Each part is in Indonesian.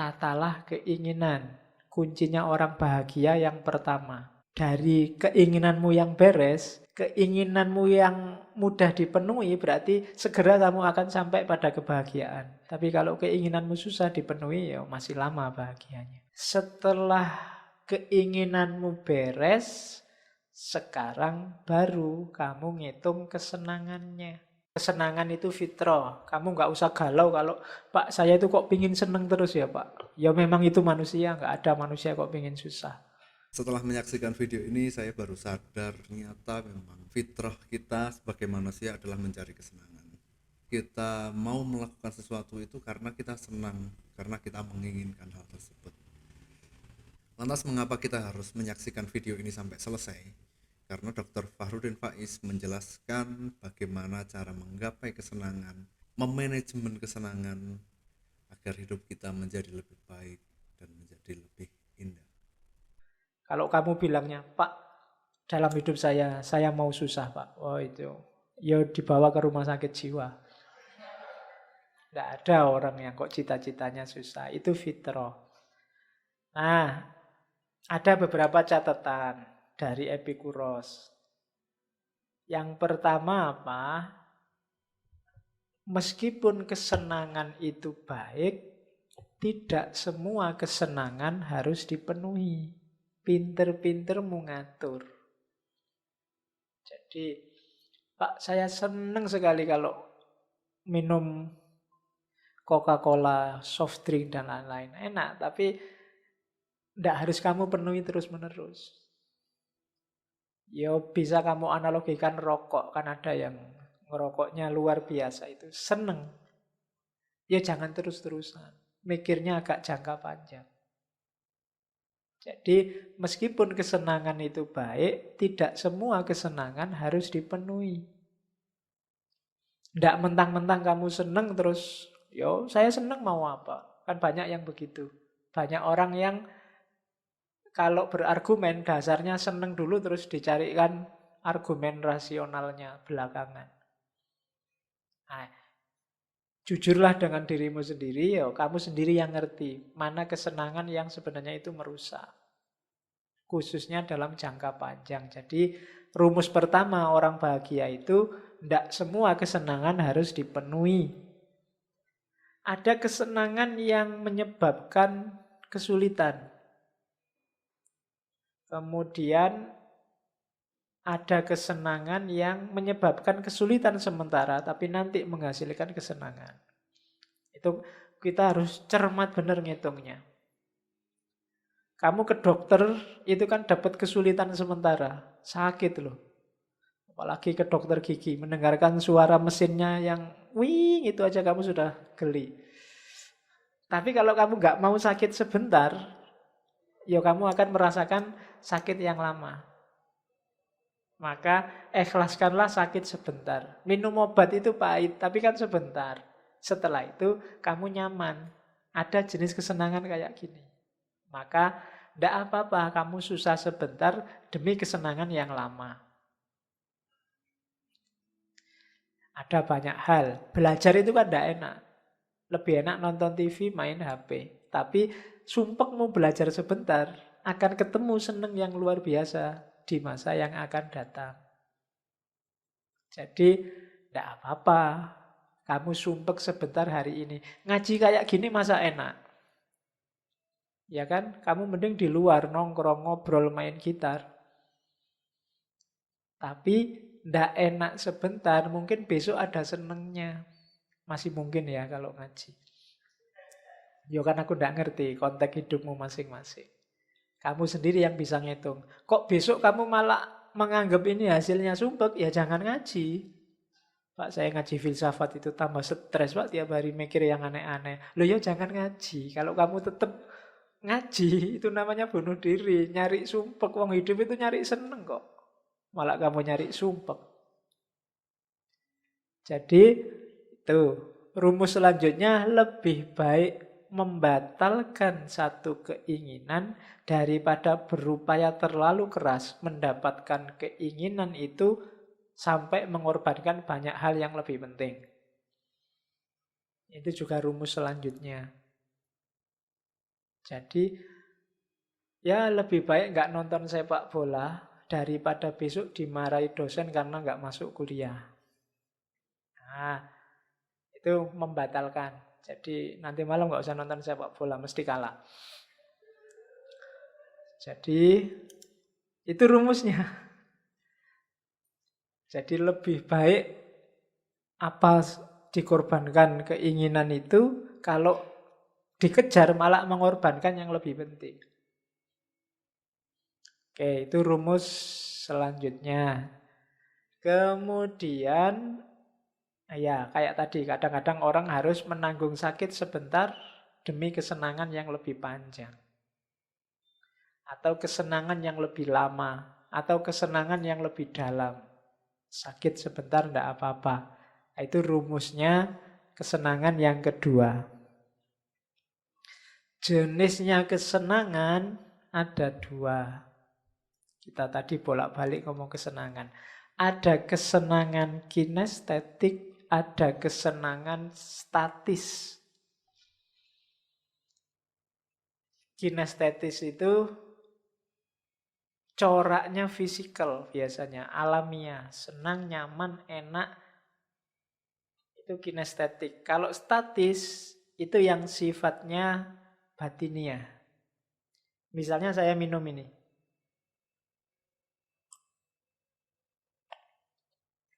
Tatalah keinginan. Kuncinya orang bahagia yang pertama. Dari keinginanmu yang beres, keinginanmu yang mudah dipenuhi, berarti segera kamu akan sampai pada kebahagiaan. Tapi kalau keinginanmu susah dipenuhi, ya masih lama bahagianya. Setelah keinginanmu beres, sekarang baru kamu ngitung kesenangannya. Kesenangan itu fitrah. Kamu nggak usah galau kalau, Pak, saya itu kok pingin seneng terus ya, Pak. Ya memang itu manusia, nggak ada manusia kok pingin susah. Setelah menyaksikan video ini, saya baru sadar ternyata memang fitrah kita sebagai manusia adalah mencari kesenangan. Kita mau melakukan sesuatu itu karena kita senang, karena kita menginginkan hal tersebut. Lantas mengapa kita harus menyaksikan video ini sampai selesai? Karena Dr. Fahrudin Faiz menjelaskan bagaimana cara menggapai kesenangan, memanajemen kesenangan agar hidup kita menjadi lebih baik dan menjadi lebih indah. Kalau kamu bilangnya, Pak, dalam hidup saya mau susah, Pak. Oh itu, ya dibawa ke rumah sakit jiwa. Tidak ada orang yang kok cita-citanya susah. Itu fitrah. Nah, ada beberapa catatan dari Epikuros. Yang pertama apa? Meskipun kesenangan itu baik, tidak semua kesenangan harus dipenuhi. Pinter-pinter mengatur. Jadi, Pak, saya senang sekali kalau minum Coca-Cola, soft drink, dan lain-lain. Enak, tapi tidak harus kamu penuhi terus-menerus. Ya bisa kamu analogikan rokok. Kan ada yang ngerokoknya luar biasa itu. Seneng. Ya jangan terus-terusan. Mikirnya agak jangka panjang. Jadi meskipun kesenangan itu baik, tidak semua kesenangan harus dipenuhi. Tidak mentang-mentang kamu seneng terus, yo saya seneng mau apa? Kan banyak yang begitu. Banyak orang yang kalau berargumen dasarnya seneng dulu terus dicarikan argumen rasionalnya belakangan. Nah, jujurlah dengan dirimu sendiri, ya kamu sendiri yang ngerti mana kesenangan yang sebenarnya itu merusak. Khususnya dalam jangka panjang. Jadi rumus pertama orang bahagia itu tidak semua kesenangan harus dipenuhi. Ada kesenangan yang menyebabkan kesulitan. Kemudian ada kesenangan yang menyebabkan kesulitan sementara, tapi nanti menghasilkan kesenangan. Itu kita harus cermat benar ngitungnya. Kamu ke dokter itu kan dapat kesulitan sementara, sakit loh. Apalagi ke dokter gigi, mendengarkan suara mesinnya yang wing itu aja kamu sudah geli. Tapi kalau kamu nggak mau sakit sebentar, ya kamu akan merasakan sakit yang lama. Maka ikhlaskanlah sakit sebentar. Minum obat itu pahit, tapi kan sebentar. Setelah itu kamu nyaman. Ada jenis kesenangan kayak gini. Maka tidak apa-apa kamu susah sebentar demi kesenangan yang lama. Ada banyak hal. Belajar itu kan tidak enak. Lebih enak nonton TV, main HP. Tapi sumpek mau belajar sebentar, akan ketemu seneng yang luar biasa di masa yang akan datang. Jadi, tidak apa-apa. Kamu sumpek sebentar hari ini. Ngaji kayak gini masa enak? Ya kan? Kamu mending di luar, nongkrong, ngobrol, main gitar. Tapi, tidak enak sebentar. Mungkin besok ada senengnya. Masih mungkin ya kalau ngaji. Ya kan aku tidak ngerti konteks hidupmu masing-masing. Kamu sendiri yang bisa ngitung. Kok besok kamu malah menganggap ini hasilnya sumpek? Ya jangan ngaji. Pak, saya ngaji filsafat itu tambah stres, Pak, tiap hari mikir yang aneh-aneh. Loh ya jangan ngaji. Kalau kamu tetap ngaji, itu namanya bunuh diri. Nyari sumpek, wong hidup itu nyari seneng kok. Malah kamu nyari sumpek. Jadi, itu rumus selanjutnya lebih baik membatalkan satu keinginan daripada berupaya terlalu keras mendapatkan keinginan itu sampai mengorbankan banyak hal yang lebih penting. Itu juga rumus selanjutnya. Jadi ya lebih baik nggak nonton sepak bola daripada besok dimarahi dosen karena nggak masuk kuliah. Nah, itu membatalkan. Jadi nanti malam nggak usah nonton sepak bola, mesti kalah. Jadi itu rumusnya. Jadi lebih baik apa dikorbankan keinginan itu kalau dikejar malah mengorbankan yang lebih penting. Oke, itu rumus selanjutnya. Kemudian, ya kayak tadi, kadang-kadang orang harus menanggung sakit sebentar demi kesenangan yang lebih panjang. Atau kesenangan yang lebih lama. Atau kesenangan yang lebih dalam. Sakit sebentar tidak apa-apa. Itu rumusnya kesenangan yang kedua. Jenisnya kesenangan ada dua. Kita tadi bolak-balik ngomong kesenangan. Ada kesenangan kinestetik, ada kesenangan statis. Kinestetis itu coraknya fisikal biasanya, alamiah, senang, nyaman, enak. Itu kinestetik. Kalau statis itu yang sifatnya batiniah. Misalnya saya minum ini.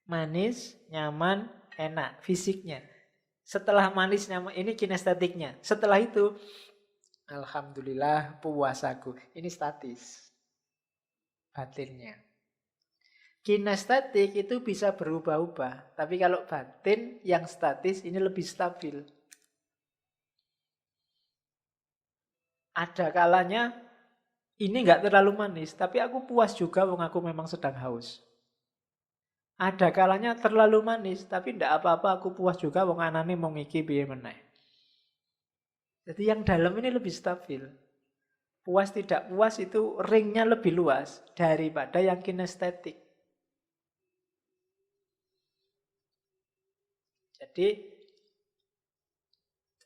Manis, nyaman, enak, fisiknya. Setelah manis, nyaman, ini kinestetiknya. Setelah itu, alhamdulillah puasaku. Ini statis, batinnya. Kinestetik itu bisa berubah-ubah. Tapi kalau batin yang statis ini lebih stabil. Ada kalanya ini nggak terlalu manis, tapi aku puas juga wong aku memang sedang haus. Ada kalanya terlalu manis, tapi tidak apa-apa aku puas juga wong anane mau ngiki piye meneh. Jadi yang dalam ini lebih stabil. Puas tidak puas itu ringnya lebih luas daripada yang kinestetik. Jadi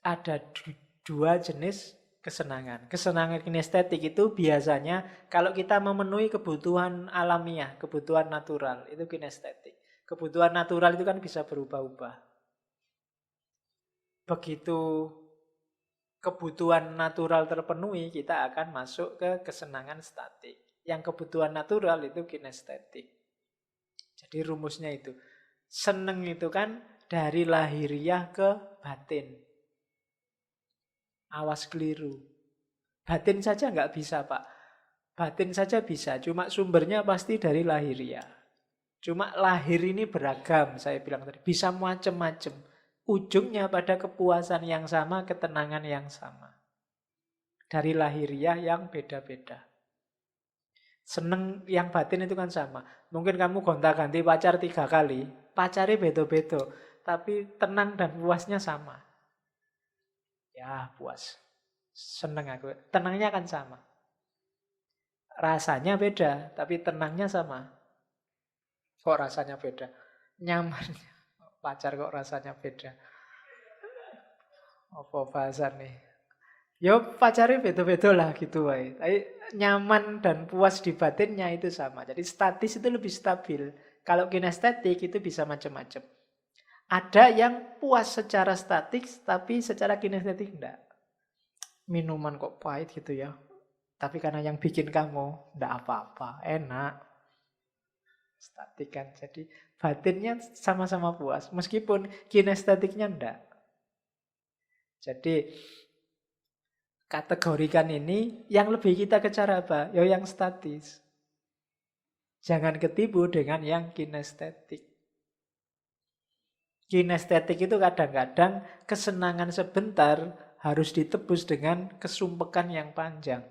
ada dua jenis kesenangan. Kesenangan kinestetik itu biasanya kalau kita memenuhi kebutuhan alamiah, kebutuhan natural, itu kinestetik. Kebutuhan natural itu kan bisa berubah-ubah. Begitu kebutuhan natural terpenuhi, kita akan masuk ke kesenangan statik. Yang kebutuhan natural itu kinestetik. Jadi rumusnya itu. Seneng itu kan dari lahiriah ke batin. Awas keliru. Batin saja nggak bisa, Pak. Batin saja bisa, cuma sumbernya pasti dari lahiriah. Cuma lahir ini beragam, saya bilang tadi. Bisa macam-macam. Ujungnya pada kepuasan yang sama, ketenangan yang sama. Dari lahiriah yang beda-beda. Seneng yang batin itu kan sama. Mungkin kamu gonta-ganti pacar 3 kali. Pacarnya beda-beda. Tapi tenang dan puasnya sama. Ya puas. Seneng aku. Tenangnya kan sama. Rasanya beda, tapi tenangnya sama. Kok rasanya beda? Nyaman. Pacar kok rasanya beda. Apa bahasan nih? Yo pacarnya beda-beda lah gitu wae. Tapi nyaman dan puas di batinnya itu sama. Jadi statis itu lebih stabil. Kalau kinestetik itu bisa macam-macam. Ada yang puas secara statik tapi secara kinestetik enggak. Minuman kok pahit gitu ya. Tapi karena yang bikin kamu enggak apa-apa, enak. Statik kan. Jadi batinnya sama-sama puas meskipun kinestetiknya enggak. Jadi kategorikan ini yang lebih kita kejar apa? Ya yang statis. Jangan ketipu dengan yang kinestetik. Kinestetik itu kadang-kadang kesenangan sebentar harus ditebus dengan kesumpekan yang panjang.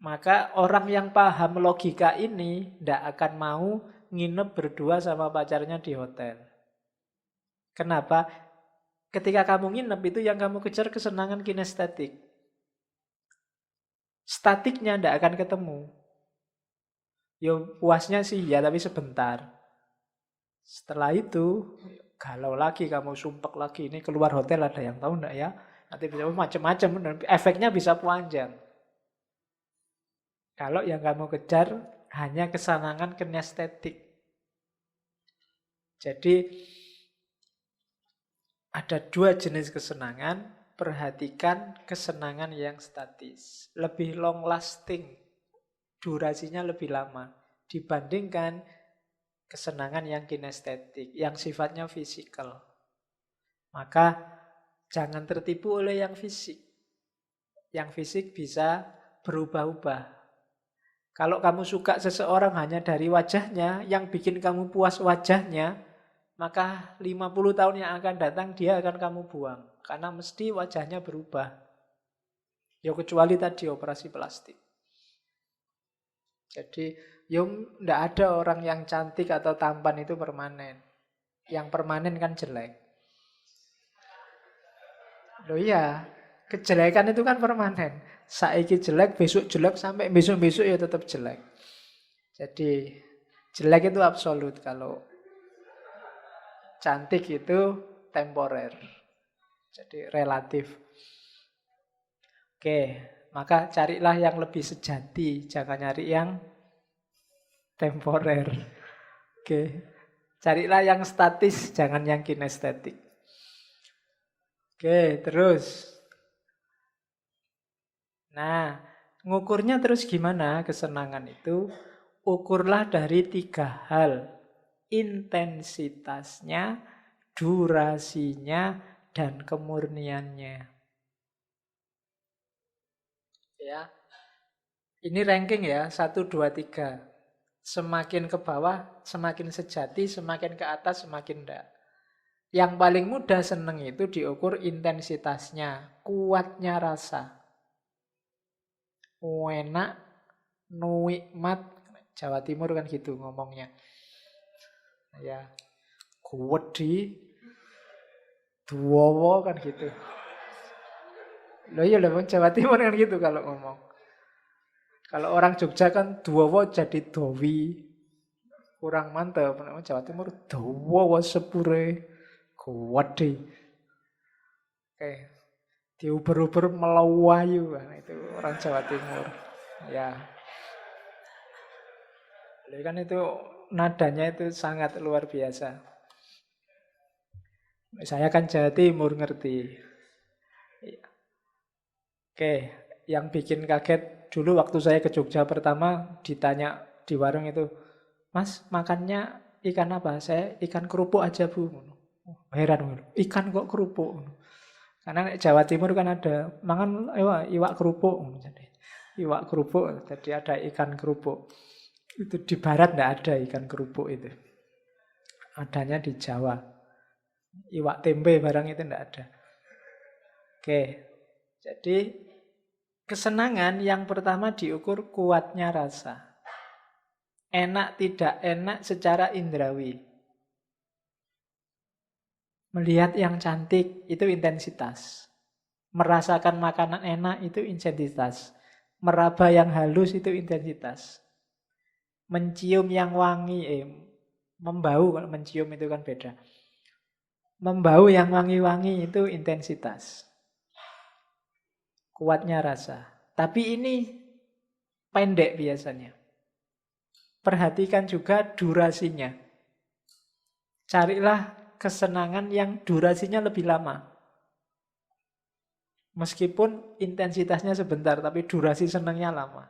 Maka orang yang paham logika ini tidak akan mau nginep berdua sama pacarnya di hotel. Kenapa? Ketika kamu nginep itu yang kamu kejar kesenangan kinestetik. Statiknya tidak akan ketemu. Yo puasnya sih ya tapi sebentar. Setelah itu galau lagi kamu sumpek lagi. Ini keluar hotel ada yang tahu enggak ya? Nanti bisa macam-macam dan efeknya bisa panjang. Kalau yang kamu kejar hanya kesenangan kinestetik. Jadi ada dua jenis kesenangan, perhatikan kesenangan yang statis. Lebih long lasting, durasinya lebih lama dibandingkan kesenangan yang kinestetik, yang sifatnya fisikal. Maka jangan tertipu oleh yang fisik. Yang fisik bisa berubah-ubah. Kalau kamu suka seseorang hanya dari wajahnya, yang bikin kamu puas wajahnya, maka 50 tahun yang akan datang dia akan kamu buang. Karena mesti wajahnya berubah. Ya kecuali tadi operasi plastik. Jadi, tidak ada orang yang cantik atau tampan itu permanen. Yang permanen kan jelek. Loh iya, kejelekan itu kan permanen. Saiki jelek, besok jelek, sampai besok-besok ya tetap jelek. Jadi, jelek itu absolut. Kalau cantik itu temporer. Jadi relatif. Oke, maka carilah yang lebih sejati. Jangan nyari yang temporer. Oke, carilah yang statis, jangan yang kinestetik. Oke, terus. Nah, ngukurnya terus gimana kesenangan itu? Ukurlah dari 3 hal. Intensitasnya, durasinya, dan kemurniannya. Ya. Ini ranking ya, 1, 2, 3. Semakin ke bawah, semakin sejati, semakin ke atas, semakin enggak. Yang paling mudah seneng itu diukur intensitasnya, kuatnya rasa. Enak, nikmat. Jawa Timur kan gitu ngomongnya. Ya, kuwedi, duwowo kan gitu. Loh iya loh, Jawa Timur kan gitu kalau ngomong. Kalau orang Jogja kan duwowo jadi dowi. Kurang mantap. Jawa Timur duwowo sepure. Kuwedi. Oke. Diuber-uber melawayu. Nah, itu orang Jawa Timur. Ya. Lalu kan itu nadanya itu sangat luar biasa. Saya kan Jawa Timur ngerti. Oke, yang bikin kaget dulu waktu saya ke Jogja pertama ditanya di warung itu, Mas makannya ikan apa? Saya ikan kerupuk aja Bu. Heran, ikan kok kerupuk? Karena Jawa Timur kan ada mangan iwak kerupuk. Jadi, iwak kerupuk, jadi ada ikan kerupuk. Itu di barat tidak ada ikan kerupuk itu. Adanya di Jawa. Iwak tempe barang itu tidak ada. Oke, jadi kesenangan yang pertama diukur kuatnya rasa. Enak tidak enak secara indrawi. Melihat yang cantik itu intensitas. Merasakan makanan enak itu intensitas. Meraba yang halus itu intensitas. Mencium yang wangi, membau, kalau mencium itu kan beda. Membau yang wangi-wangi itu intensitas. Kuatnya rasa. Tapi ini pendek biasanya. Perhatikan juga durasinya. Carilah kesenangan yang durasinya lebih lama. Meskipun intensitasnya sebentar, tapi durasi senangnya lama.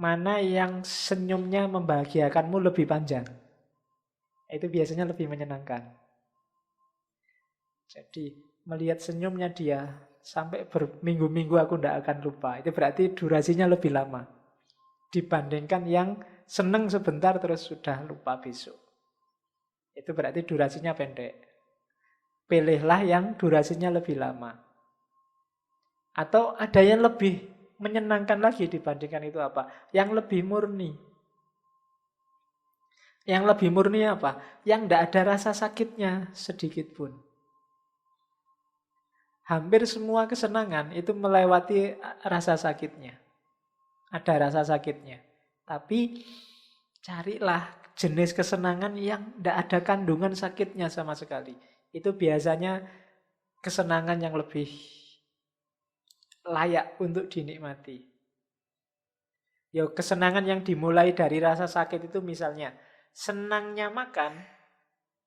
Mana yang senyumnya membahagiakanmu lebih panjang. Itu biasanya lebih menyenangkan. Jadi melihat senyumnya dia sampai berminggu-minggu aku tidak akan lupa. Itu berarti durasinya lebih lama. Dibandingkan yang seneng sebentar terus sudah lupa besok. Itu berarti durasinya pendek. Pilihlah yang durasinya lebih lama. Atau ada yang lebih menyenangkan lagi dibandingkan itu apa? Yang lebih murni. Yang lebih murni apa? Yang tidak ada rasa sakitnya sedikit pun. Hampir semua kesenangan itu melewati rasa sakitnya. Ada rasa sakitnya. Tapi carilah jenis kesenangan yang tidak ada kandungan sakitnya sama sekali. Itu biasanya kesenangan yang lebih layak untuk dinikmati. Ya, kesenangan yang dimulai dari rasa sakit itu misalnya senangnya makan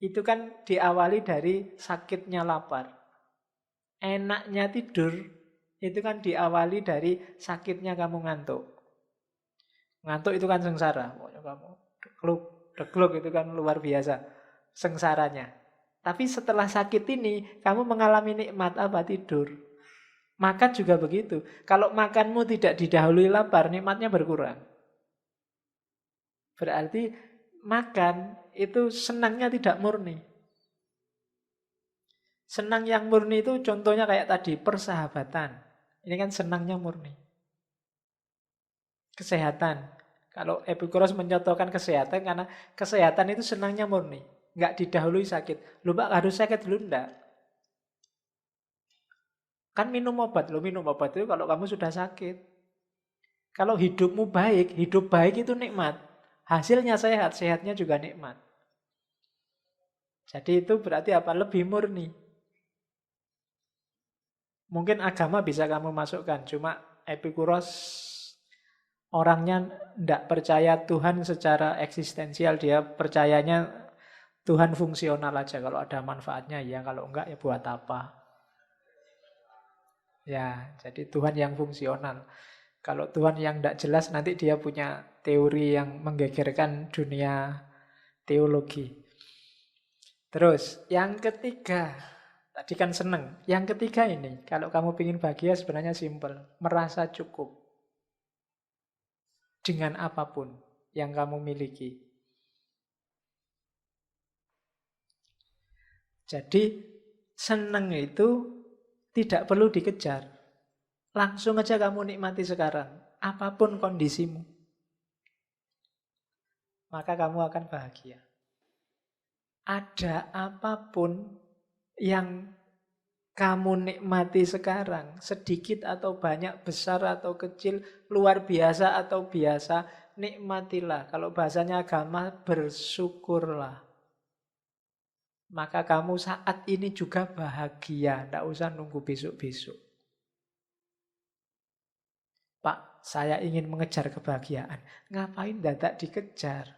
itu kan diawali dari sakitnya lapar. Enaknya tidur itu kan diawali dari sakitnya kamu ngantuk. Ngantuk itu kan sengsara. Pokoknya kamu degluk, degluk itu kan luar biasa sengsaranya. Tapi setelah sakit ini kamu mengalami nikmat apa? Tidur. Makan juga begitu. Kalau makanmu tidak didahului lapar, nikmatnya berkurang. Berarti makan itu senangnya tidak murni. Senang yang murni itu contohnya kayak tadi, persahabatan. Ini kan senangnya murni. Kesehatan. Kalau Epikuros mencontohkan kesehatan karena kesehatan itu senangnya murni. Nggak didahului sakit. Lu Pak harus sakit dulu enggak? Kan minum obat. Lo minum obat itu kalau kamu sudah sakit. Kalau hidupmu baik, hidup baik itu nikmat. Hasilnya sehat, sehatnya juga nikmat. Jadi itu berarti apa? Lebih murni. Mungkin agama bisa kamu masukkan, cuma Epikuros orangnya tidak percaya Tuhan secara eksistensial, dia percayanya Tuhan fungsional aja. Kalau ada manfaatnya ya, kalau enggak ya buat apa. Ya, jadi Tuhan yang fungsional. Kalau Tuhan yang tidak jelas nanti dia punya teori yang menggegerkan dunia teologi. Terus yang ketiga, tadi kan seneng. Yang ketiga ini, kalau kamu ingin bahagia sebenarnya simpel. Merasa cukup dengan apapun yang kamu miliki. Jadi seneng itu tidak perlu dikejar. Langsung aja kamu nikmati sekarang. Apapun kondisimu. Maka kamu akan bahagia. Ada apapun yang kamu nikmati sekarang, sedikit atau banyak, besar atau kecil, luar biasa atau biasa, nikmatilah. Kalau bahasanya agama, bersyukurlah. Maka kamu saat ini juga bahagia, tidak usah nunggu besok-besok. Pak, saya ingin mengejar kebahagiaan. Ngapain dadak dikejar?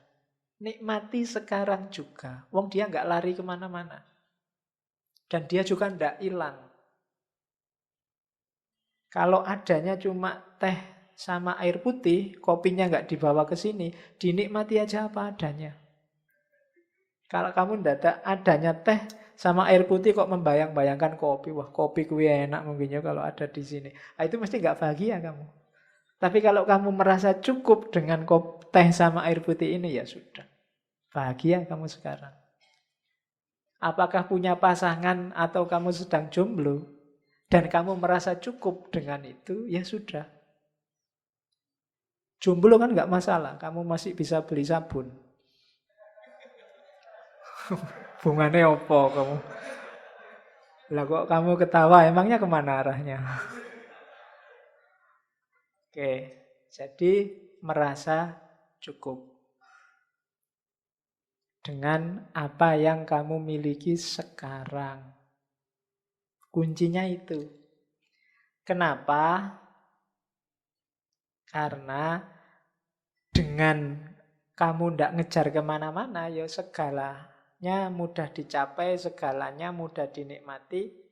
Nikmati sekarang juga. Wong dia nggak lari kemana-mana. Dan dia juga ndak hilang. Kalau adanya cuma teh sama air putih, kopinya nggak dibawa ke sini, dinikmati aja apa adanya. Kalau kamu ndak adanya teh sama air putih kok membayang-bayangkan kopi, wah kopi kuwi enak mungkinnya kalau ada di sini. Nah, itu mesti nggak bahagia kamu. Tapi kalau kamu merasa cukup dengan teh sama air putih ini ya sudah. Bahagia kamu sekarang. Apakah punya pasangan atau kamu sedang jomblo dan kamu merasa cukup dengan itu, ya sudah. Jomblo kan nggak masalah, kamu masih bisa beli sabun. Bunganya opo kamu? Lah kok kamu ketawa, emangnya kemana arahnya? Oke, jadi merasa cukup dengan apa yang kamu miliki sekarang. Kuncinya itu. Kenapa? Karena dengan kamu tidak ngejar kemana-mana, ya segalanya mudah dicapai, segalanya mudah dinikmati.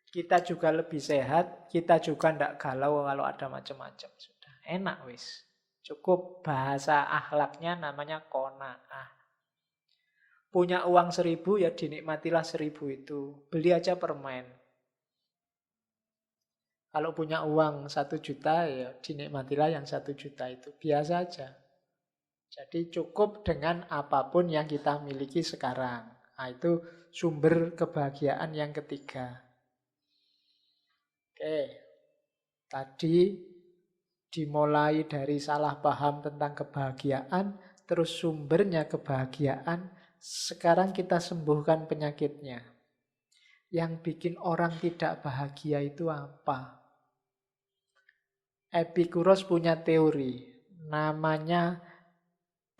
Kita juga lebih sehat, kita juga tidak galau kalau ada macam-macam. Sudah enak wis. Cukup bahasa akhlaknya namanya qanaah. Punya uang 1.000 ya dinikmatilah 1.000 itu. Beli aja permen. Kalau punya uang 1 juta ya dinikmatilah yang 1 juta itu. Biasa aja. Jadi cukup dengan apapun yang kita miliki sekarang. Nah, itu sumber kebahagiaan yang ketiga. Oke, tadi dimulai dari salah paham tentang kebahagiaan, terus sumbernya kebahagiaan, sekarang kita sembuhkan penyakitnya. Yang bikin orang tidak bahagia itu apa? Epikuros punya teori, namanya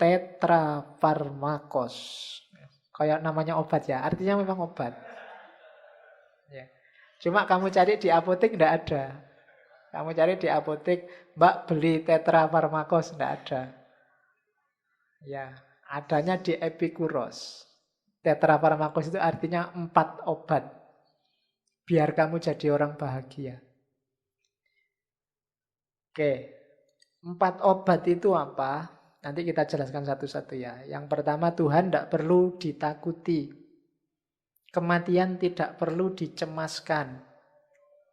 tetrafarmakos. Kayak namanya obat ya, artinya memang obat. Ya. Cuma kamu cari di apotek nggak ada. Kamu cari di apotek, Mbak beli Tetra Farmakos, nggak ada. Ya, adanya di Epikuros. Tetra Farmakos itu artinya 4 obat. Biar kamu jadi orang bahagia. Oke, 4 obat itu apa? Nanti kita jelaskan satu-satu ya. Yang pertama, Tuhan tidak perlu ditakuti. Kematian tidak perlu dicemaskan.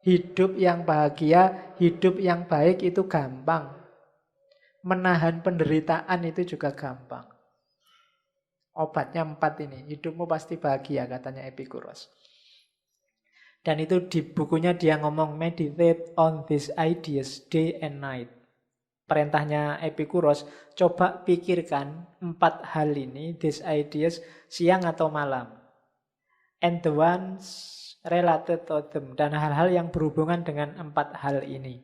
Hidup yang bahagia, hidup yang baik itu gampang. Menahan penderitaan itu juga gampang. Obatnya 4 ini. Hidupmu pasti bahagia, katanya Epikuros. Dan itu di bukunya dia ngomong, meditate on these ideas day and night. Perintahnya Epikuros, coba pikirkan 4 hal ini, these ideas, siang atau malam. And the ones related to them. Dan hal-hal yang berhubungan dengan 4 hal ini.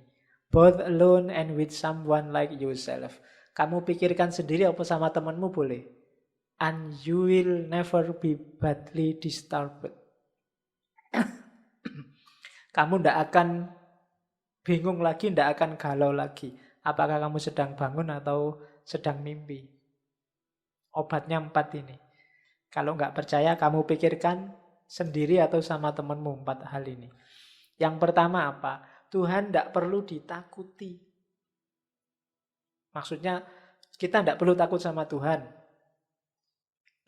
Both alone and with someone like yourself. Kamu pikirkan sendiri apa sama temanmu boleh. And you will never be badly disturbed. Kamu tidak akan bingung lagi, tidak akan galau lagi. Apakah kamu sedang bangun atau sedang mimpi. Obatnya 4 ini. Kalau nggak percaya, kamu pikirkan sendiri atau sama temanmu 4 hal ini. Yang pertama apa? Tuhan tidak perlu ditakuti. Maksudnya, kita tidak perlu takut sama Tuhan.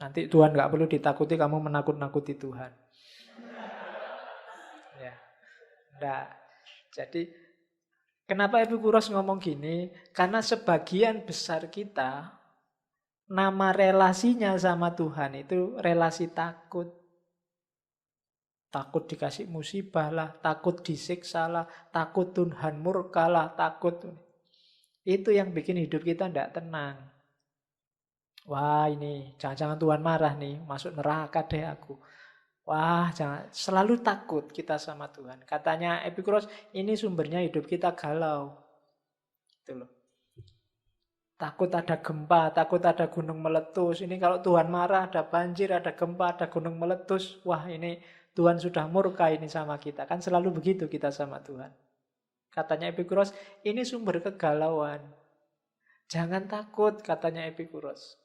Nanti Tuhan nggak perlu ditakuti, kamu menakut-nakuti Tuhan. Ya. Nah, jadi kenapa Epikuros ngomong gini? Karena sebagian besar kita, nama relasinya sama Tuhan itu relasi takut. Takut dikasih musibah lah, takut disiksa lah, takut Tuhan murka lah, takut. Itu yang bikin hidup kita tidak tenang. Wah ini, jangan-jangan Tuhan marah nih, masuk neraka deh aku. Wah, jangan selalu takut kita sama Tuhan. Katanya Epikuros, ini sumbernya hidup kita galau. Itu loh. Takut ada gempa, takut ada gunung meletus. Ini kalau Tuhan marah, ada banjir, ada gempa, ada gunung meletus. Wah, ini Tuhan sudah murka ini sama kita. Kan selalu begitu kita sama Tuhan. Katanya Epikuros, ini sumber kegalauan. Jangan takut, katanya Epikuros.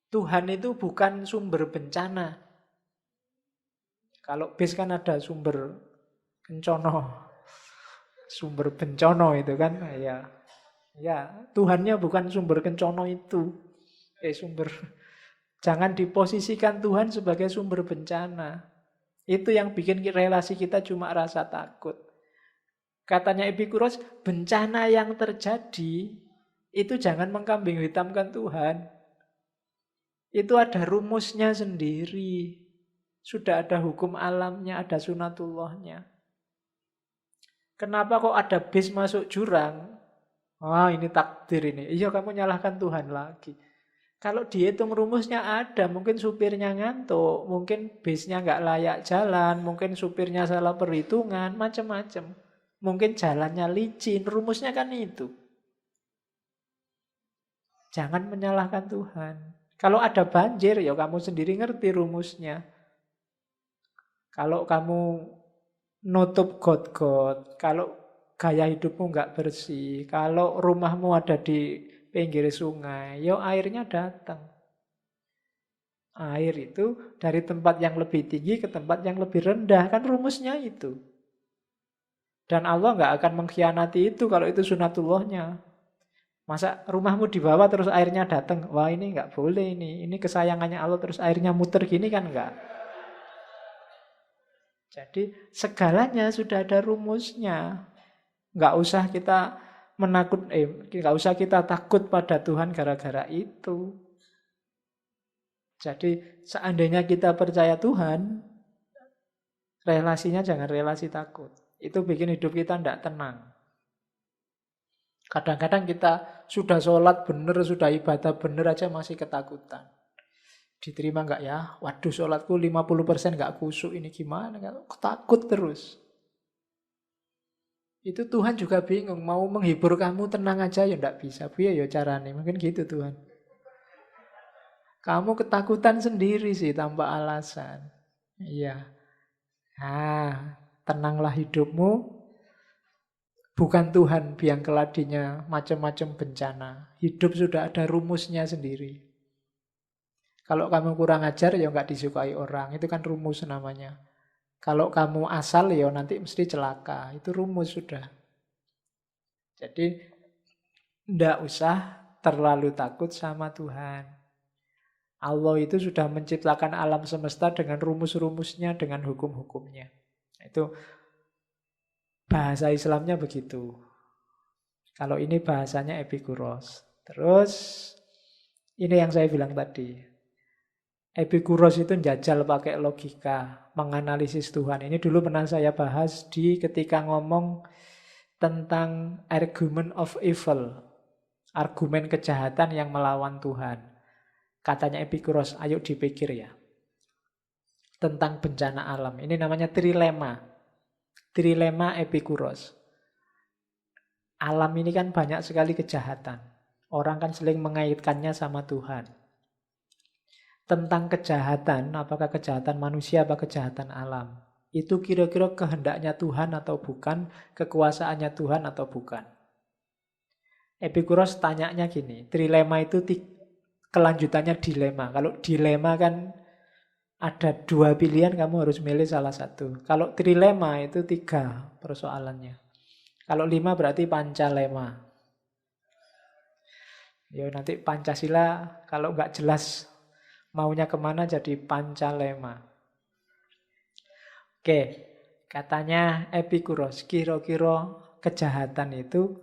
Tuhan itu bukan sumber bencana. Kalau bis kan ada sumber kencono. Sumber bencono itu kan. Ya, Tuhannya bukan sumber kencono itu. Jangan diposisikan Tuhan sebagai sumber bencana. Itu yang bikin relasi kita cuma rasa takut. Katanya Epikuros, bencana yang terjadi itu jangan mengkambing hitamkan Tuhan. Itu ada rumusnya sendiri. Sudah ada hukum alamnya, ada sunatullahnya. Kenapa kok ada bis masuk jurang? Wah, ini takdir ini. Iya, kamu nyalahkan Tuhan lagi. Kalau dihitung rumusnya ada, mungkin supirnya ngantuk, mungkin bisnya nggak layak jalan, mungkin supirnya salah perhitungan, macam-macam. Mungkin jalannya licin, rumusnya kan itu. Jangan menyalahkan Tuhan. Kalau ada banjir, ya kamu sendiri ngerti rumusnya. Kalau kamu nutup got-got, kalau gaya hidupmu nggak bersih, kalau rumahmu ada di pinggir sungai, ya airnya datang. Air itu dari tempat yang lebih tinggi ke tempat yang lebih rendah, kan rumusnya itu. Dan Allah nggak akan mengkhianati itu kalau itu sunatullahnya. Masa rumahmu di bawah terus airnya datang, wah ini nggak boleh ini kesayangannya Allah terus airnya muter gini kan nggak. Jadi segalanya sudah ada rumusnya. Nggak usah kita nggak usah kita takut pada Tuhan gara-gara itu. Jadi seandainya kita percaya Tuhan, relasinya jangan relasi takut. Itu bikin hidup kita tidak tenang. Kadang-kadang kita sudah sholat bener, sudah ibadah bener aja masih ketakutan. Diterima nggak ya? Waduh, sholatku 50% nggak khusyuk, ini gimana? Takut terus. Itu Tuhan juga bingung, mau menghibur kamu tenang aja ya nggak bisa. Biar ya caranya, mungkin gitu Tuhan. Kamu ketakutan sendiri sih tanpa alasan. Iya. Nah, tenanglah hidupmu, bukan Tuhan biang keladinya macam-macam bencana. Hidup sudah ada rumusnya sendiri. Kalau kamu kurang ajar, ya nggak disukai orang. Itu kan rumus namanya. Kalau kamu asal, ya nanti mesti celaka. Itu rumus sudah. Jadi, ndak usah terlalu takut sama Tuhan. Allah itu sudah menciptakan alam semesta dengan rumus-rumusnya, dengan hukum-hukumnya. Itu bahasa Islamnya begitu. Kalau ini bahasanya Epikuros. Terus, ini yang saya bilang tadi. Epikuros itu jajal pakai logika, menganalisis Tuhan. Ini dulu pernah saya bahas di ketika ngomong tentang argument of evil. Argumen kejahatan yang melawan Tuhan. Katanya Epikuros, ayo dipikir ya. Tentang bencana alam. Ini namanya trilema. Trilema Epikuros. Alam ini kan banyak sekali kejahatan. Orang kan sering mengaitkannya sama Tuhan. Tentang kejahatan, apakah kejahatan manusia atau kejahatan alam. Itu kira-kira kehendaknya Tuhan atau bukan, kekuasaannya Tuhan atau bukan. Epikuros tanyanya gini, trilema itu kelanjutannya dilema. Kalau dilema kan ada dua pilihan, kamu harus milih salah satu. Kalau trilema itu 3 persoalannya. Kalau 5 berarti pancalema. Ya nanti Pancasila kalau nggak jelas maunya kemana jadi pancalema. Oke, katanya Epikuros, kira-kira kejahatan itu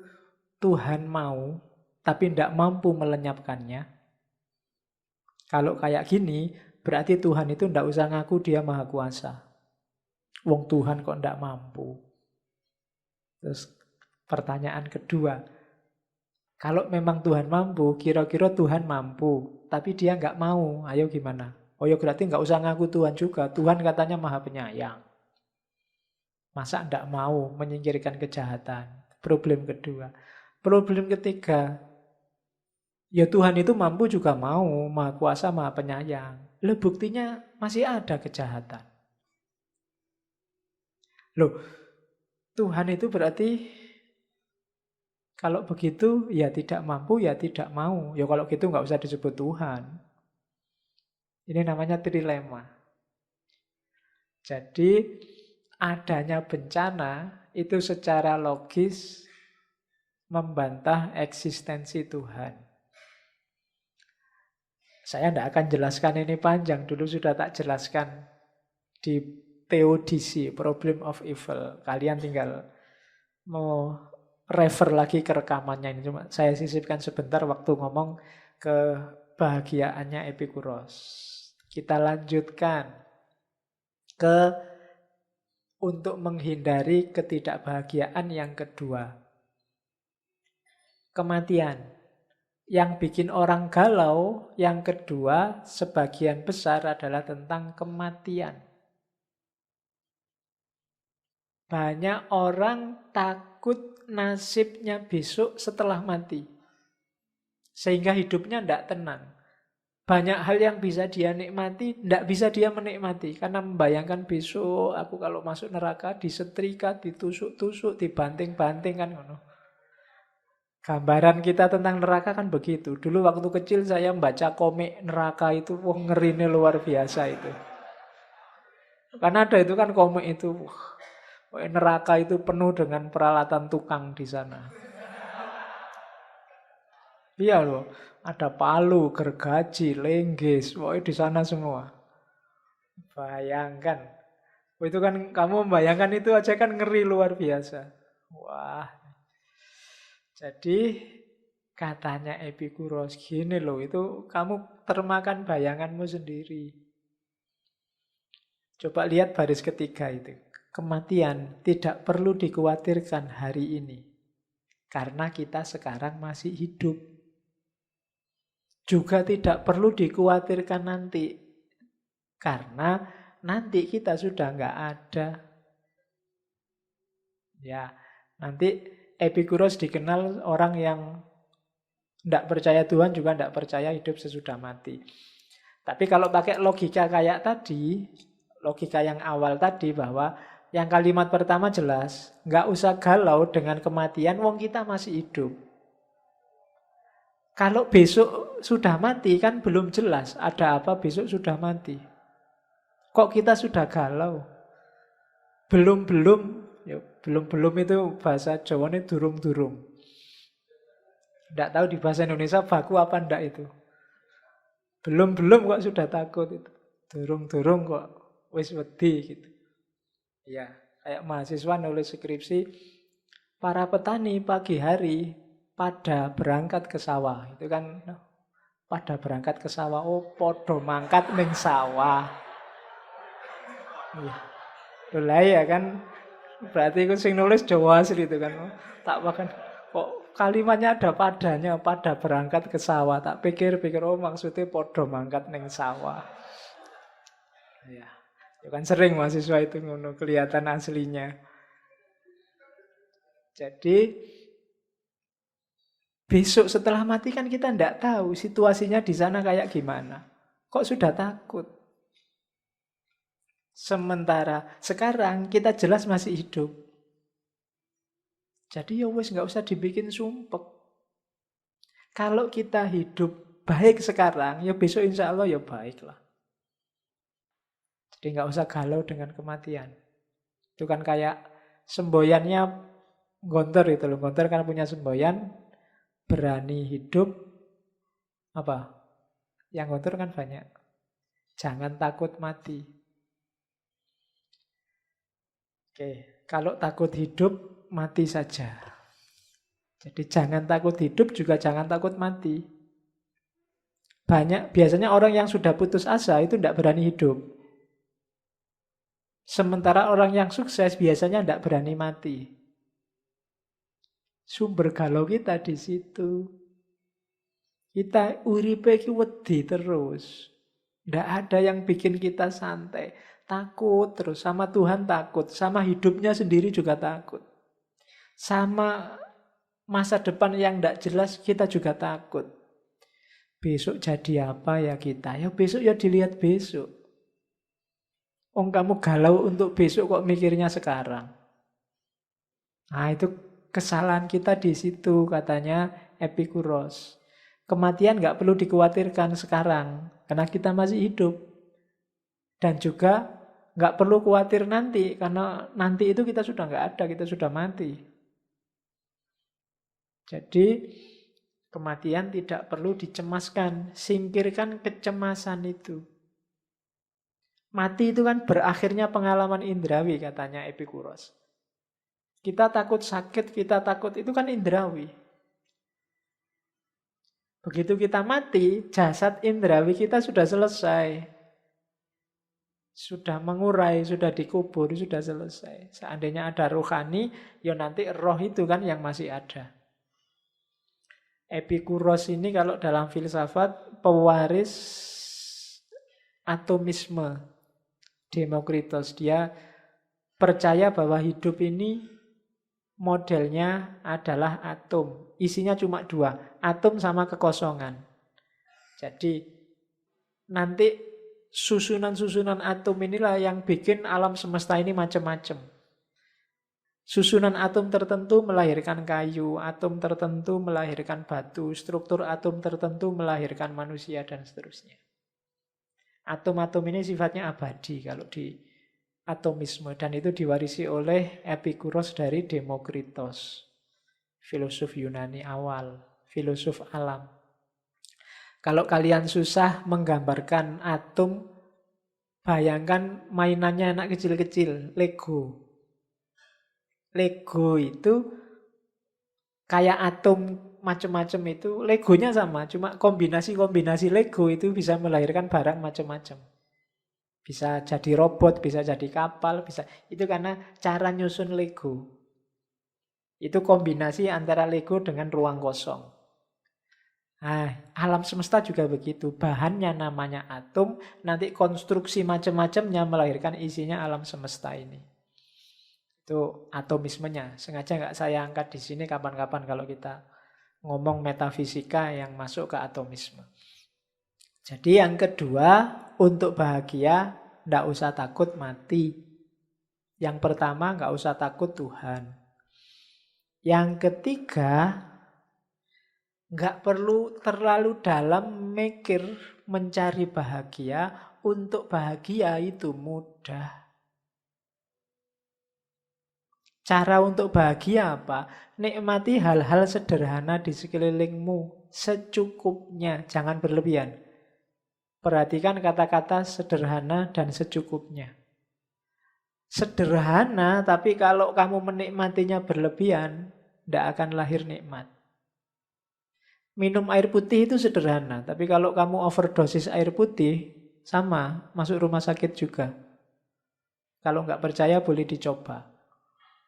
Tuhan mau tapi tidak mampu melenyapkannya. Kalau kayak gini, berarti Tuhan itu tidak usah ngaku dia maha kuasa. Wong Tuhan kok tidak mampu. Terus pertanyaan kedua, kalau memang Tuhan mampu, kira-kira Tuhan mampu, tapi dia nggak mau, ayo gimana? Oh ya berarti nggak usah ngaku Tuhan juga. Tuhan katanya maha penyayang. Masa nggak mau menyingkirkan kejahatan? Problem kedua. Problem ketiga, ya Tuhan itu mampu juga mau, maha kuasa, maha penyayang. Loh buktinya masih ada kejahatan. Loh, Tuhan itu berarti kalau begitu ya tidak mampu, ya tidak mau. Ya kalau gitu nggak usah disebut Tuhan. Ini namanya trilema. Jadi adanya bencana itu secara logis membantah eksistensi Tuhan. Saya tidak akan jelaskan ini panjang, dulu sudah tak jelaskan di Theodicy, Problem of Evil. Kalian tinggal mau refer lagi ke rekamannya ini. Cuma saya sisipkan sebentar waktu ngomong kebahagiaannya Epikuros. Kita lanjutkan ke untuk menghindari ketidakbahagiaan yang kedua. Kematian. Yang bikin orang galau, yang kedua sebagian besar adalah tentang kematian. Banyak orang takut nasibnya besok setelah mati. Sehingga hidupnya tidak tenang. Banyak hal yang bisa dia nikmati, tidak bisa dia menikmati. Karena membayangkan besok aku kalau masuk neraka disetrika, ditusuk-tusuk, dibanting-banting kan. Gambaran kita tentang neraka kan begitu. Dulu waktu kecil saya membaca komik neraka itu, wah ngerinya luar biasa itu. Karena ada itu kan komik itu, neraka itu penuh dengan peralatan tukang di sana. Iya loh, ada palu, gergaji, lenggis, pokoknya di sana semua. Bayangkan. Itu kan kamu membayangkan itu aja kan ngeri luar biasa. Wah. Jadi katanya Epikuros gini loh, itu kamu termakan bayanganmu sendiri. Coba lihat baris ketiga itu. Kematian tidak perlu dikhawatirkan hari ini. Karena kita sekarang masih hidup. Juga tidak perlu dikhawatirkan nanti. Karena nanti kita sudah nggak ada. Ya, nanti Epikuros dikenal orang yang tidak percaya Tuhan juga tidak percaya hidup sesudah mati. Tapi kalau pakai logika kayak tadi, logika yang awal tadi bahwa yang kalimat pertama jelas, nggak usah galau dengan kematian, wong kita masih hidup. Kalau besok sudah mati kan belum jelas ada apa besok sudah mati. Kok kita sudah galau? Belum-belum, ya belum-belum itu bahasa Jawanya durung-durung. Nggak tahu di bahasa Indonesia baku apa ndak itu. Belum-belum kok sudah takut itu. Durung-durung kok wis wedi gitu. Ya, kayak mahasiswa nulis skripsi, para petani pagi hari pada berangkat ke sawah. Itu kan pada berangkat ke sawah. Oh, podo mangkat ning sawah. Iya. Lah ya kan berarti aku sing nulis Jawa asli itu kan. Tak bahkan kok kalimatnya ada padanya, pada berangkat ke sawah. Tak pikir-pikir oh maksudnya podo mangkat ning sawah. Ya. Ya kan sering mahasiswa itu ngono kelihatan aslinya. Jadi besok setelah mati kan kita tidak tahu situasinya di sana kayak gimana. Kok sudah takut? Sementara sekarang kita jelas masih hidup. Jadi ya wes nggak usah dibikin sumpek. Kalau kita hidup baik sekarang, ya besok insya Allah ya baik lah. Jadi nggak usah galau dengan kematian. Itu kan kayak semboyannya Gontor itu loh. Gontor kan punya semboyan, berani hidup, apa? Yang Gontor kan banyak. Jangan takut mati. Oke, kalau takut hidup, mati saja. Jadi jangan takut hidup, juga jangan takut mati. Biasanya orang yang sudah putus asa itu tidak berani hidup. Sementara orang yang sukses biasanya tidak berani mati. Sumber galau kita di situ. Kita uripe iki wedi terus. Tidak ada yang bikin kita santai. Takut terus, sama Tuhan takut, sama hidupnya sendiri juga takut. Sama masa depan yang tidak jelas kita juga takut. Besok jadi apa ya kita? Ya besok ya dilihat besok. Kamu galau untuk besok kok mikirnya sekarang. Nah itu kesalahan kita di situ katanya Epikuros. Kematian nggak perlu dikhawatirkan sekarang karena kita masih hidup. Dan juga nggak perlu khawatir nanti karena nanti itu kita sudah nggak ada, kita sudah mati. Jadi kematian tidak perlu dicemaskan, singkirkan kecemasan itu. Mati itu kan berakhirnya pengalaman indrawi katanya Epikuros. Kita takut sakit, kita takut itu kan indrawi. Begitu kita mati, jasad indrawi kita sudah selesai. Sudah mengurai, sudah dikubur, sudah selesai. Seandainya ada rohani, ya nanti roh itu kan yang masih ada. Epikuros ini kalau dalam filsafat pewaris atomisme. Demokritos, dia percaya bahwa hidup ini modelnya adalah atom. Isinya cuma dua, atom sama kekosongan. Jadi nanti susunan-susunan atom inilah yang bikin alam semesta ini macam-macam. Susunan atom tertentu melahirkan kayu, atom tertentu melahirkan batu, struktur atom tertentu melahirkan manusia, dan seterusnya. Atom-atom ini sifatnya abadi kalau di atomisme, dan itu diwarisi oleh Epikuros dari Demokritos, filosof Yunani awal, filosof alam. Kalau kalian susah menggambarkan atom, bayangkan mainannya anak kecil-kecil, Lego. Lego itu kayak atom macam-macam itu, Legonya sama, cuma kombinasi-kombinasi Lego itu bisa melahirkan barang macam-macam. Bisa jadi robot, bisa jadi kapal, bisa. Itu karena cara nyusun Lego. Itu kombinasi antara Lego dengan ruang kosong. Nah, alam semesta juga begitu. Bahannya namanya atom, nanti konstruksi macam-macamnya melahirkan isinya alam semesta ini. Itu atomismenya. Sengaja nggak saya angkat di sini kapan-kapan kalau kita ngomong metafisika yang masuk ke atomisme. Jadi yang kedua, untuk bahagia ndak usah takut mati. Yang pertama, nggak usah takut Tuhan. Yang ketiga, nggak perlu terlalu dalam mikir mencari bahagia. Untuk bahagia itu mudah. Cara untuk bahagia apa? Nikmati hal-hal sederhana di sekelilingmu secukupnya, jangan berlebihan. Perhatikan kata-kata sederhana dan secukupnya. Sederhana, tapi kalau kamu menikmatinya berlebihan, tidak akan lahir nikmat. Minum air putih itu sederhana, tapi kalau kamu overdosis air putih, sama, masuk rumah sakit juga. Kalau nggak percaya boleh dicoba.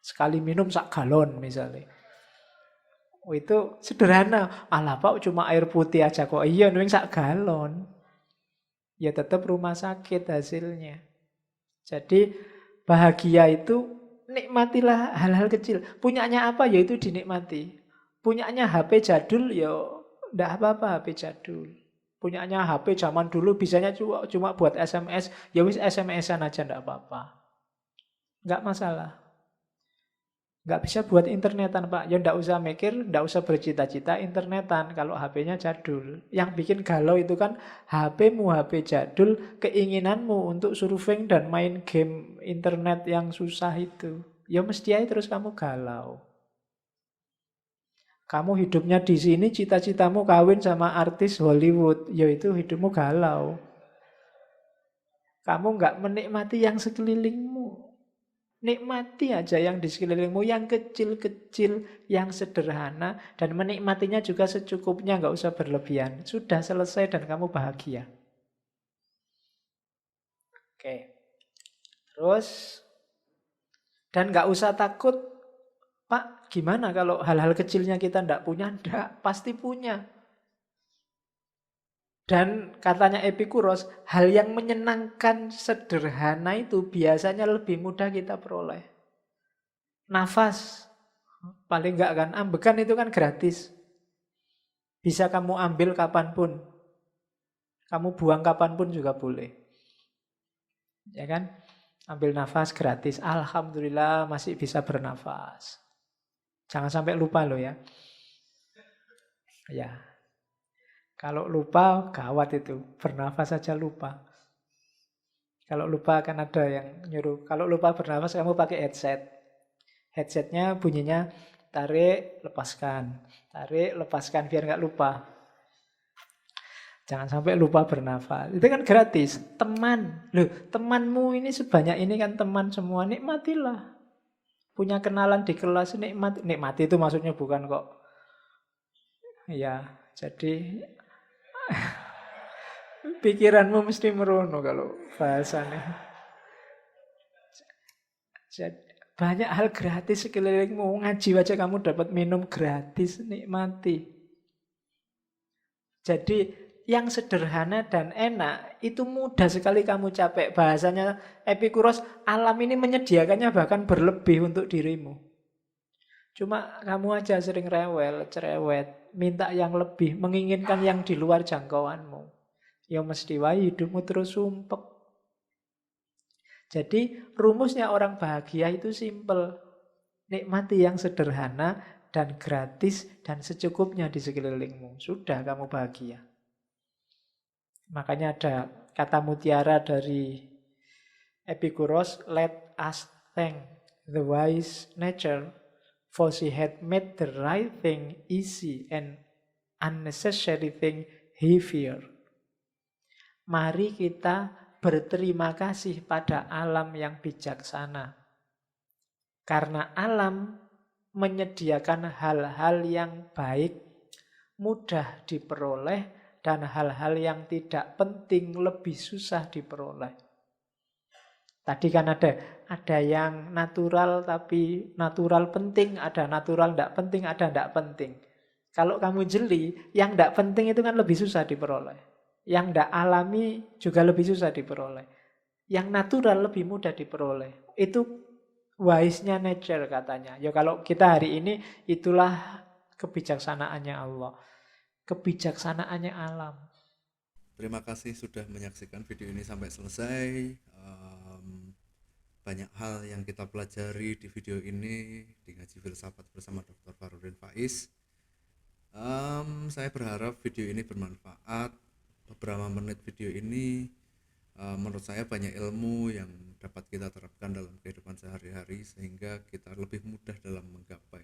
Sekali minum sak galon misalnya. Oh, itu sederhana. Alah Pak, cuma air putih aja kok. Iya, nuing sak galon. Ya tetap rumah sakit hasilnya. Jadi bahagia itu nikmatilah hal-hal kecil. Punyanya apa ya itu dinikmati. Punyanya HP jadul ya ndak apa-apa HP jadul. Punyanya HP zaman dulu bisanya cuma buat SMS, ya wis SMS-an aja ndak apa-apa. Nggak masalah. Nggak bisa buat internetan Pak. Ya ndak usah mikir, ndak usah bercita-cita internetan kalau HP-nya jadul. Yang bikin galau itu kan HP-mu HP jadul, keinginanmu untuk surfing dan main game internet yang susah itu. Ya mesti aja terus kamu galau. Kamu hidupnya di sini, cita-citamu kawin sama artis Hollywood, yaitu hidupmu galau. Kamu nggak menikmati yang sekelilingmu. Nikmati aja yang di sekelilingmu, yang kecil-kecil, yang sederhana, dan menikmatinya juga secukupnya, nggak usah berlebihan. Sudah selesai dan kamu bahagia. Oke. Terus, dan nggak usah takut, Pak, gimana kalau hal-hal kecilnya kita ndak punya? Ndak, pasti punya. Dan katanya Epikuros, hal yang menyenangkan sederhana itu biasanya lebih mudah kita peroleh. Nafas, paling enggak kan, ambekan itu kan gratis. Bisa kamu ambil kapanpun. Kamu buang kapanpun juga boleh. Ya kan? Ambil nafas gratis. Alhamdulillah masih bisa bernafas. Jangan sampai lupa loh ya. Ya. Kalau lupa, gawat itu. Bernafas saja lupa. Kalau lupa akan ada yang nyuruh. Kalau lupa bernafas, kamu pakai headset. Headsetnya bunyinya tarik, lepaskan. Tarik, lepaskan, biar nggak lupa. Jangan sampai lupa bernafas. Itu kan gratis. Teman. Loh, temanmu ini sebanyak ini kan teman semua. Nikmatilah. Punya kenalan di kelas, nikmati. Nikmati itu maksudnya bukan kok. Ya, jadi pikiranmu mesti merono kalau bahasanya. Jadi, banyak hal gratis sekelilingmu. Ngaji aja kamu dapat minum gratis, nikmati. Jadi yang sederhana dan enak itu mudah sekali kamu capek. Bahasanya Epikuros, alam ini menyediakannya bahkan berlebih untuk dirimu. Cuma kamu aja sering rewel, cerewet, minta yang lebih, menginginkan yang di luar jangkauanmu. Ya mesti wae hidupmu terus sumpek. Jadi rumusnya orang bahagia itu simpel. Nikmati yang sederhana dan gratis dan secukupnya di sekelilingmu. Sudah kamu bahagia. Makanya ada kata mutiara dari Epikuros, let us thank the wise nature for she had made the right thing easy and unnecessary thing heavier. Mari kita berterima kasih pada alam yang bijaksana. Karena alam menyediakan hal-hal yang baik, mudah diperoleh, dan hal-hal yang tidak penting lebih susah diperoleh. Tadi kan ada yang natural tapi natural penting, ada natural tidak penting, ada tidak penting. Kalau kamu jeli, yang tidak penting itu kan lebih susah diperoleh. Yang tidak alami juga lebih susah diperoleh. Yang natural lebih mudah diperoleh. Itu wise-nya nature katanya. Ya kalau kita hari ini itulah kebijaksanaannya Allah. Kebijaksanaannya alam. Terima kasih sudah menyaksikan video ini sampai selesai. Banyak hal yang kita pelajari di video ini di Ngaji Filsafat bersama Dr. Farudin Faiz. Saya berharap video ini bermanfaat. Beberapa menit video ini menurut saya banyak ilmu yang dapat kita terapkan dalam kehidupan sehari-hari sehingga kita lebih mudah dalam menggapai